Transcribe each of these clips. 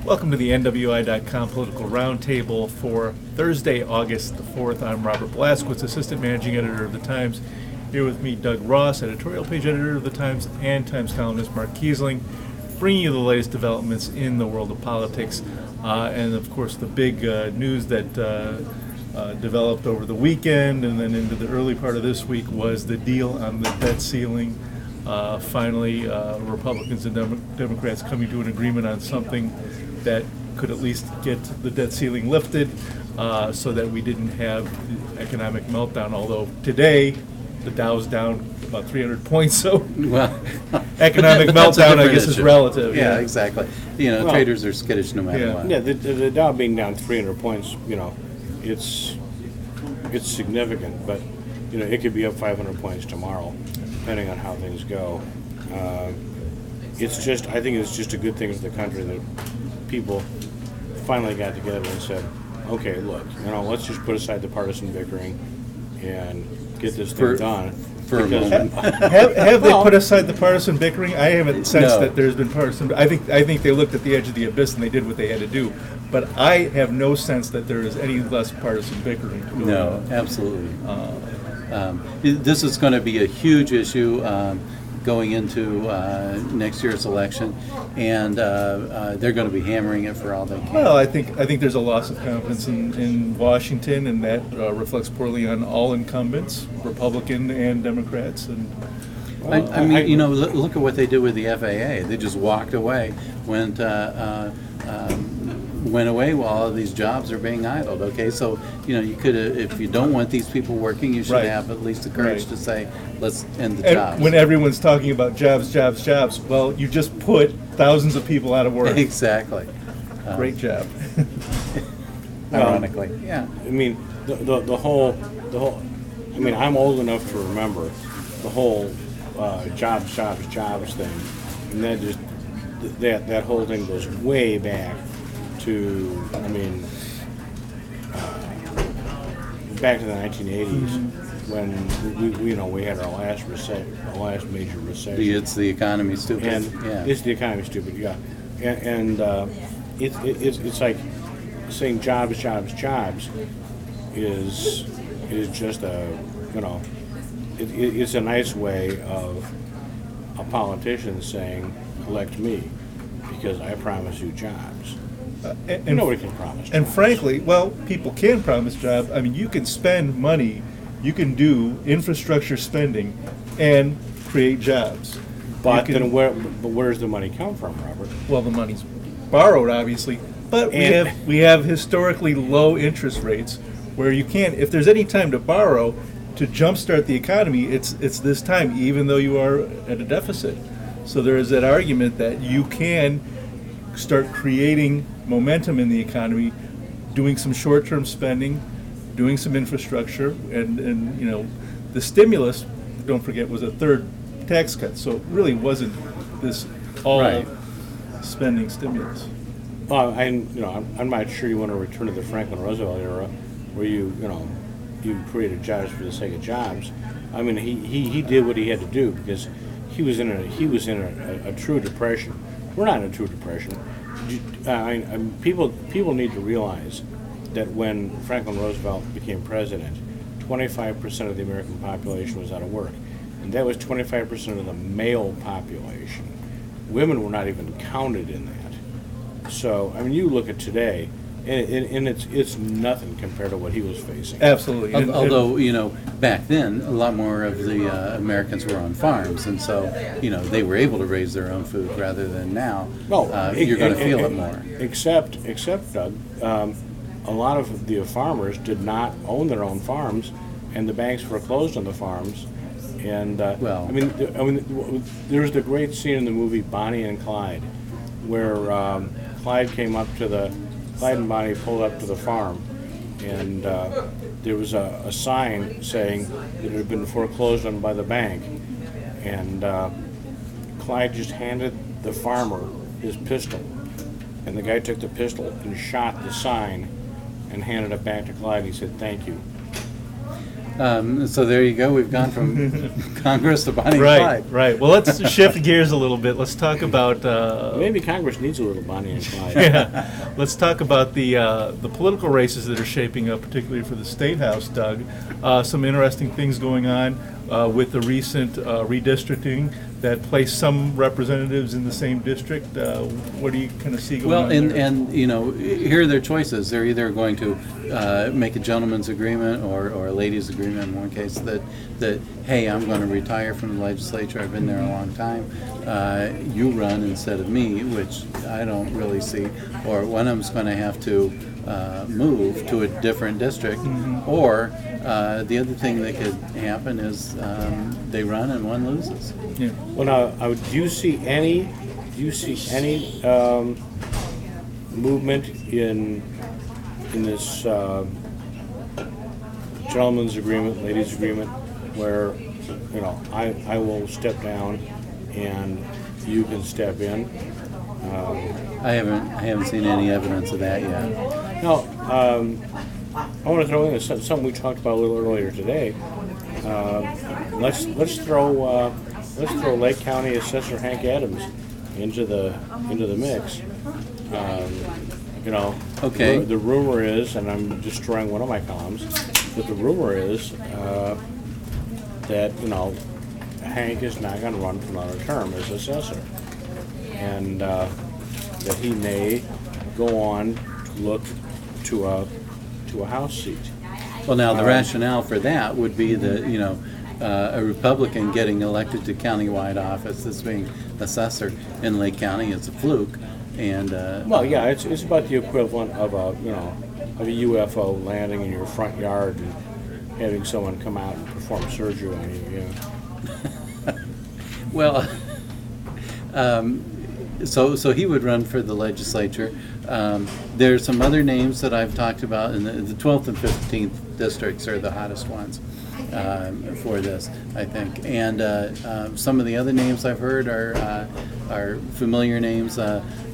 Welcome to the NWI.com Political Roundtable for Thursday, August the 4th. I'm Robert Blaszkiewicz, Assistant Managing Editor of The Times. Here with me, Doug Ross, Editorial Page Editor of The Times, and Times columnist Mark Kiesling, bringing you the latest developments in the world of politics. And, of course, the big news that developed over the weekend and then into the early part of this week was the deal on the debt ceiling. Finally, Republicans and Democrats coming to an agreement on something that could at least get the debt ceiling lifted so that we didn't have the economic meltdown. Although today, the Dow's down about 300 points, so well, economic meltdown, I guess, is relative. Yeah, exactly. Traders are skittish no matter what. Yeah, the Dow being down 300 points, it's significant, but, it could be up 500 points tomorrow, depending on how things go. I think it's just a good thing for the country that people finally got together and said, okay, look, let's just put aside the partisan bickering and get this thing done. For a moment. Have they put aside the partisan bickering? I haven't sensed that there's been partisan. I think they looked at the edge of the abyss and they did what they had to do. But I have no sense that there is any less partisan bickering. No, absolutely. This is going to be a huge issue going into next year's election, and they're going to be hammering it for all they can. Well, I think there's a loss of confidence in Washington, and that reflects poorly on all incumbents, Republican and Democrats. And look at what they did with the FAA. They just walked away, went away while all of these jobs are being idled. Okay, so you could, if you don't want these people working, you should have at least the courage to say, let's end the jobs. When everyone's talking about jobs, well, you just put thousands of people out of work. Exactly. Great job. Ironically, yeah. The whole. I'm old enough to remember the whole jobs thing, and that whole thing goes way back to, back to the 1980s when we had our last major recession. It's the economy stupid. And it's the economy stupid. Yeah, and it's like saying jobs is just it's a nice way of a politician saying, elect me because I promise you jobs. And nobody can promise jobs. And frankly, people can promise jobs. You can spend money, you can do infrastructure spending, and create jobs. But where's the money come from, Robert? Well, the money's borrowed, obviously, but we have historically low interest rates where you can't. If there's any time to borrow to jumpstart the economy, it's this time, even though you are at a deficit. So there is that argument that you can start creating momentum in the economy, doing some short-term spending, doing some infrastructure, and the stimulus, don't forget, was a third tax cut, so it really wasn't this all spending stimulus. I'm not sure you want to return to the Franklin Roosevelt era, where you created jobs for the sake of jobs. He did what he had to do because he was in a true depression. We're not in a true depression. People need to realize that when Franklin Roosevelt became president, 25% of the American population was out of work, and that was 25% of the male population. Women were not even counted in that. So you look at today, and it's nothing compared to what he was facing. Absolutely. Although back then a lot more of the Americans were on farms, and so they were able to raise their own food rather than now. You're going to feel it more. Except Doug, a lot of the farmers did not own their own farms, and the banks foreclosed on the farms. And there's the great scene in the movie Bonnie and Clyde, where Clyde and Bonnie pulled up to the farm, and there was a sign saying that it had been foreclosed on by the bank, and Clyde just handed the farmer his pistol, and the guy took the pistol and shot the sign and handed it back to Clyde. He said, "Thank you." So there you go. We've gone from Congress to Bonnie and Right, Clyde. right. Well, let's shift gears a little bit. Let's talk about Maybe Congress needs a little Bonnie and Clyde. yeah. Let's talk about the political races that are shaping up, particularly for the statehouse, Doug. Some interesting things going on with the recent redistricting that placed some representatives in the same district. What do you kind of see going Well, on and, there? and, you know, here are their choices. They're either going to make a gentleman's agreement or a ladies' agreement in one case that hey, I'm going to retire from the legislature. I've been there a long time. You run instead of me, which I don't really see. Or one of them's going to have to move to a different district. Or the other thing that could happen is they run and one loses. Yeah. Well, now, do you see any movement in this gentleman's agreement, ladies' agreement, where I will step down and you can step in? I haven't seen any evidence of that yet. No, I want to throw in something we talked about a little earlier today. Let's throw Lake County Assessor Hank Adams into the mix. Okay. The rumor is, and I'm destroying one of my columns, but the rumor is that Hank is not going to run for another term as assessor, and that he may go on to look to a House seat. Well, now, the rationale for that would be that, a Republican getting elected to countywide office as being assessor in Lake County is a fluke. And Well, yeah, it's about the equivalent of a UFO landing in your front yard and having someone come out and perform surgery on you. well, so he would run for the legislature. There's some other names that I've talked about, and the 12th and 15th districts are the hottest ones for this, I think. And some of the other names I've heard are familiar names.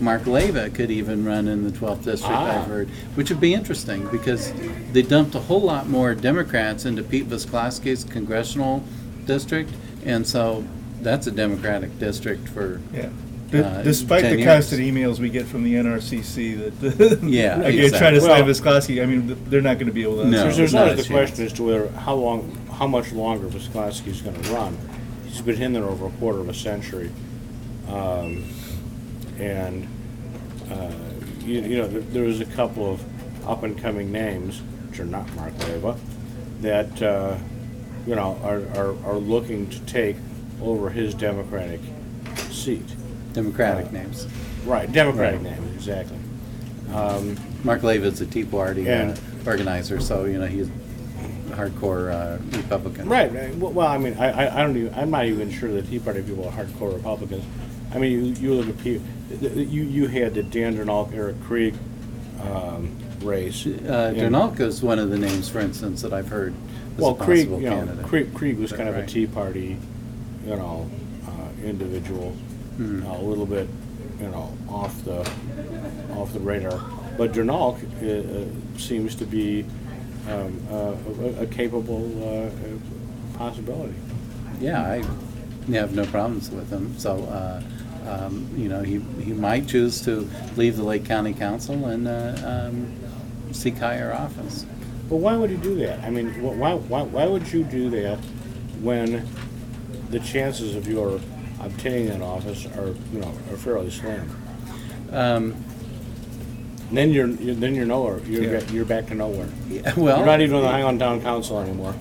Mark Leva could even run in the 12th district, I've heard, which would be interesting because they dumped a whole lot more Democrats into Pete Blaszkiewicz congressional district, and so that's a Democratic district for. Yeah. Despite 10 the years. constant emails we get from the NRCC that Yeah, again, trying to Well- slide Viscosky, I mean, they're not going to be able to No. answer. There's not always a the chance. question as to whether how much longer Viscosky's going to run. He's been in there over a quarter of a century, and there was a couple of up and coming names, which are not Mark Leva, that are looking to take over his Democratic seat. Democratic names. Right, Democratic Right. names, exactly. Mark Levitt's a Tea Party And- organizer, so he's a hardcore Republican. Right. Well, I mean, I don't even. I'm not even sure the Tea Party people are hardcore Republicans. I mean, you look at people. You had the Dan Dernalk, Eric Krieg race. Dernalk is one of the names, for instance, that I've heard as Well, a Krieg, possible candidate. Krieg was kind of Right. a Tea Party, individual, a little bit, off the radar. But Dernalk seems to be a capable possibility. Yeah, I have no problems with him. So, he might choose to leave the Lake County Council and seek higher office. But why would he do that? I mean, why would you do that when the chances of your obtaining that office are fairly slim? Then you're nowhere. You're back to nowhere. Yeah, well, You're not even on the Highland Town Council anymore.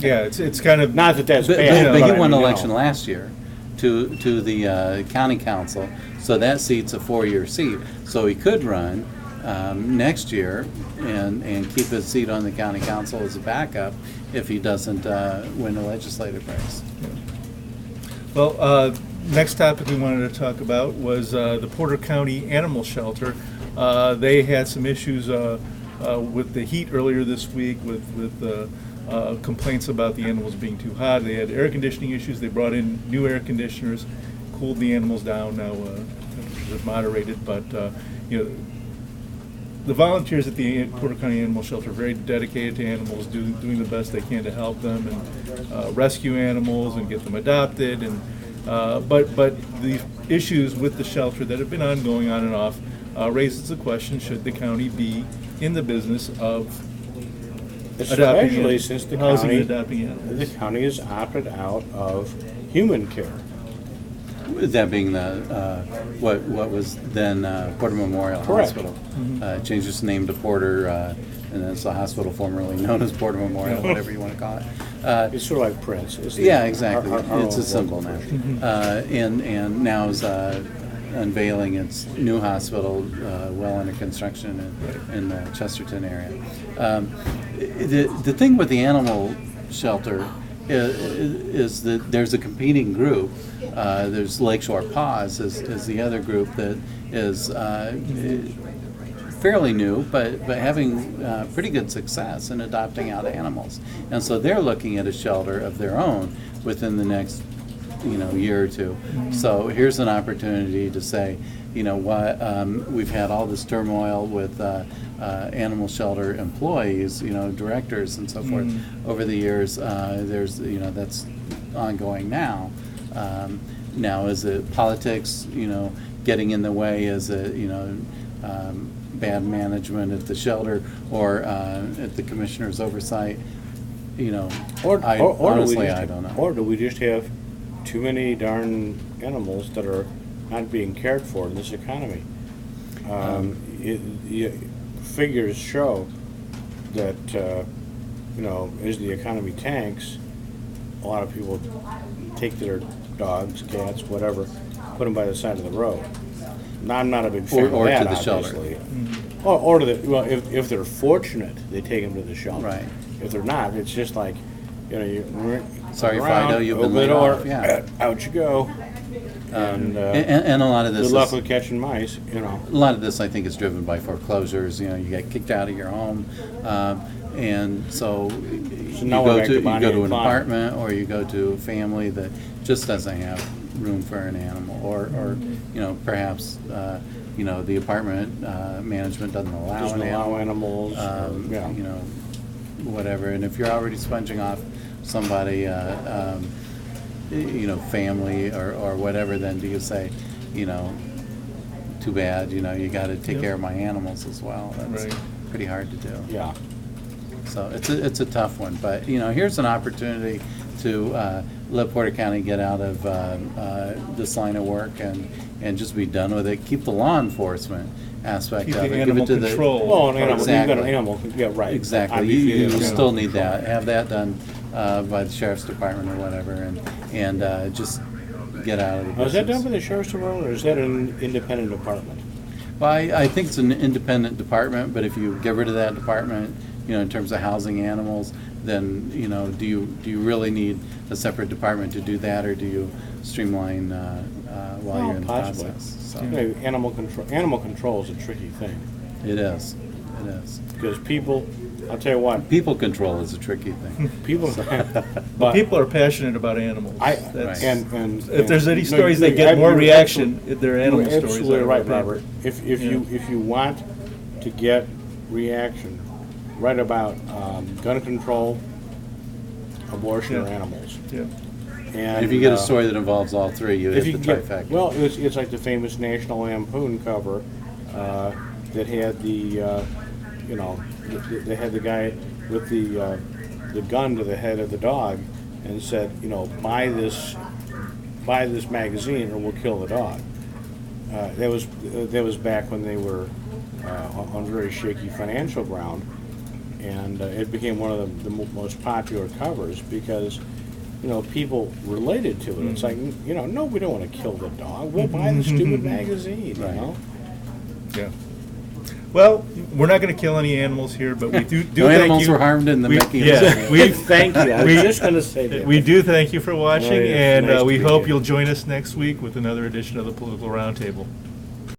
Yeah, it's kind of Not that that's but, bad. but but he I won mean, election last year to the county council, so that seat's a 4-year seat. So he could run next year and keep his seat on the county council as a backup if he doesn't win the legislative race. Well, next topic we wanted to talk about was the Porter County Animal Shelter. They had some issues with the heat earlier this week with complaints about the animals being too hot. They had air conditioning issues. They brought in new air conditioners, cooled the animals down. Now temperatures have moderated, but the volunteers at the Porter County Animal Shelter are very dedicated to animals, doing the best they can to help them and rescue animals and get them adopted. And but the issues with the shelter that have been ongoing on and off raises the question: should the county be in the business of Especially since the housing county, and adopting animals? the county has opted out of human care. That being the, what was then Porter Memorial Correct. Hospital. Changed its name to Porter, and it's a hospital formerly known as Porter Memorial, whatever you want to call it. It's sort of like Prince. It's the- Yeah, exactly. our It's own a symbol local now. Prince. And now is unveiling its new hospital, well under construction in the Chesterton area. The thing with the animal shelter is that there's a competing group. There's Lakeshore Paws is the other group that is fairly new, but having pretty good success in adopting out animals. And so they're looking at a shelter of their own within the next year or two. So here's an opportunity to say, you know what, we've had all this turmoil with animal shelter employees, directors and so forth over the years. There's, that's ongoing now. Now, is it politics, getting in the way? Is it, bad management at the shelter or at the commissioner's oversight? Honestly, I don't know. Or do we just have too many darn animals that are not being cared for in this economy? Figures show that, as the economy tanks, a lot of people take their dogs, cats, whatever, put them by the side of the road. Now, I'm not a big fan Or of that, to the shelter. obviously. Or to the, well, if they're fortunate, they take them to the shelter. Right. If they're not, it's just like, you Sorry, around, Fido, you've been open the laid door, off. Yeah. out you go. And a lot of this Good luck is, with catching mice, a lot of this I think is driven by foreclosures. You get kicked out of your home, and so you now we're go back to to Bonnie an and Clyde. apartment or you go to a family that just doesn't have room for an animal, or perhaps the apartment management doesn't allow Doesn't an allow animal. animals. Yeah. Whatever. And if you're already sponging off somebody, family or whatever, then do you say, too bad, you got to take Yep. care of my animals as well? That's Right. pretty hard to do. Yeah. So it's a tough one, but here's an opportunity to let Porter County get out of this line of work and just be done with it. Keep the law enforcement aspect Keep of the it. Give animal it to control. Well, an animal, you've got an Exactly. animal, yeah, right. Exactly. Obviously, You there's still animal need control. that. Have that done by the sheriff's department or whatever, and just get out of the Now, is that done business. by the sheriff's department, or is that an independent department? Well, I think it's an independent department, but if you get rid of that department, in terms of housing animals, then, do you really need a separate department to do that, or do you streamline while you're in the Possibly. process? So Animal control is a tricky thing, it is. It is. because people, I'll tell you what, People control is a tricky thing. people, but People are passionate about animals. That's- and If there's any no, stories that I- get more you're reaction, absolutely- they're animal you're stories. absolutely that are right, in the paper. Robert. If Yeah. you want to get reaction, write about gun control, abortion, or Yeah. animals. Yeah. And if you get a story that involves all three, you If hit you the get, trifecta. well, it's like the famous National Lampoon cover that had they had the guy with the gun to the head of the dog and said, buy this magazine or we'll kill the dog. That was back when they were on very shaky financial ground, and it became one of the most popular covers because people related to it. It's like, no, we don't want to kill the dog. We'll buy the stupid magazine, Right. Yeah. Well, we're not going to kill any animals here, but we do No thank animals you. were harmed in the We- making of yeah, this. we Thank you. I was just going to say that. We do thank you for watching, Well, it's and nice to we be hope here. you'll join us next week with another edition of the Political Roundtable.